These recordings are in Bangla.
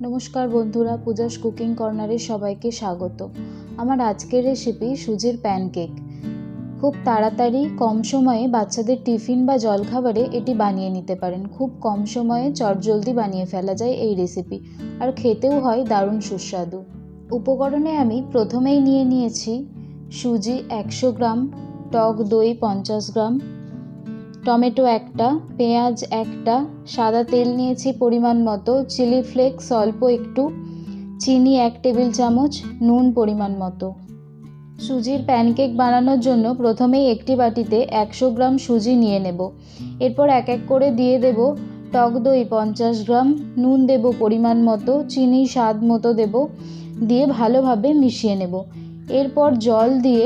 নমস্কার বন্ধুরা, পূজাস কুকিং কর্নারে সবাইকে স্বাগত। আমার আজকের রেসিপি সুজির প্যানকেক। খুব তাড়াতাড়ি কম সময়ে বাচ্চাদের টিফিন বা জলখাবারে এটি বানিয়ে নিতে পারেন। খুব কম সময়ে চটজলদি বানিয়ে ফেলা যায় এই রেসিপি, আর খেতেও হয় দারুণ সুস্বাদু। উপকরণে আমি প্রথমেই নিয়ে নিয়েছি সুজি 100 গ্রাম, টক দই 50 গ্রাম, টমেটো একটা, পেঁয়াজ একটা, সাদা তেল নিয়েছি পরিমাণ মতো, চিলি ফ্লেক্স অল্প একটু, চিনি 1 টেবিল চামচ, নুন পরিমাণ মতো। সুজির প্যানকেক বানানোর জন্য প্রথমেই একটি বাটিতে 100 গ্রাম সুজি নিয়ে নেব। এরপর এক এক করে দিয়ে দেব টক দই 50 গ্রাম, নুন দেব পরিমাণ মতো, চিনি স্বাদ মতো দেব, দিয়ে ভালোভাবে মিশিয়ে নেব। এরপর জল দিয়ে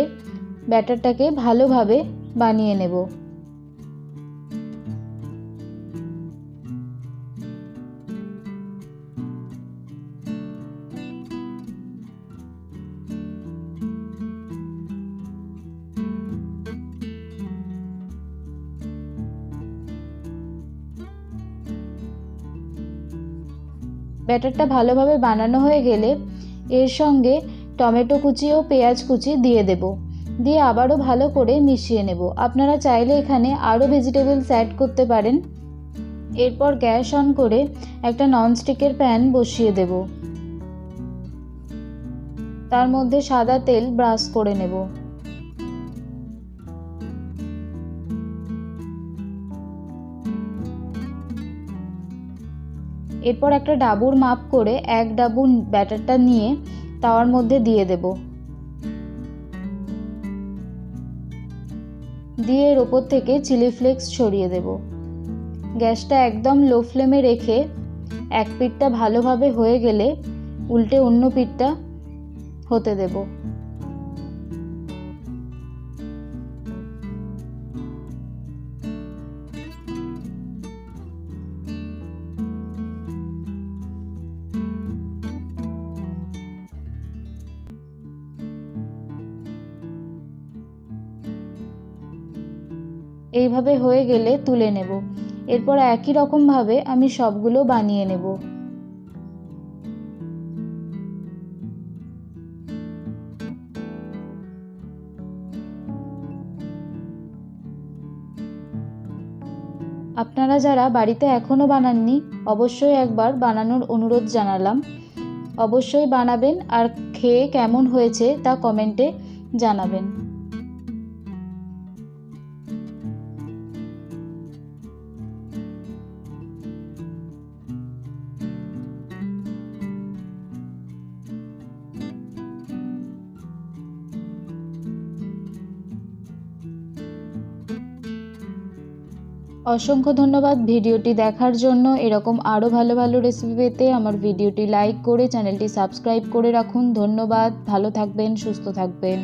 ব্যাটারটাকে ভালোভাবে বানিয়ে নেব। ব্যাটারটা ভালোভাবে বানানো হয়ে গেলে এর সঙ্গে টমেটো কুচি ও পেঁয়াজ কুচি দিয়ে দেব, দিয়ে আবারও ভালো করে মিশিয়ে নেব। আপনারা চাইলে এখানে আরও ভেজিটেবলস অ্যাড করতে পারেন। এরপর গ্যাস অন করে একটা ননস্টিকের প্যান বসিয়ে দেব, তার মধ্যে সাদা তেল ব্রাশ করে নেব। এরপর একটা ডাবুর মাপ করে 1 ডাবু ব্যাটারটা নিয়ে তাওয়ার মধ্যে দিয়ে দেব, দিয়ে এর ওপর থেকে চিলি ফ্লেক্স ছড়িয়ে দেব। গ্যাসটা একদম লো ফ্লেমে রেখে এক পিঠটা ভালোভাবে হয়ে গেলে উল্টে অন্য পিঠটা হতে দেব। এইভাবে হয়ে গেলে তুলে নেব। এরপর একই রকমভাবে আমি সবগুলো বানিয়ে নেব। আপনারা যারা বাড়িতে এখনও বানাননি, অবশ্যই একবার বানানোর অনুরোধ জানালাম। অবশ্যই বানাবেন আর খেয়ে কেমন হয়েছে তা কমেন্টে জানাবেন। অসংখ্য ধন্যবাদ ভিডিওটি দেখার জন্য। এরকম আরও ভালো ভালো রেসিপি পেতে আমার ভিডিওটি লাইক করে চ্যানেলটি সাবস্ক্রাইব করে রাখুন। ধন্যবাদ। ভালো থাকবেন, সুস্থ থাকবেন।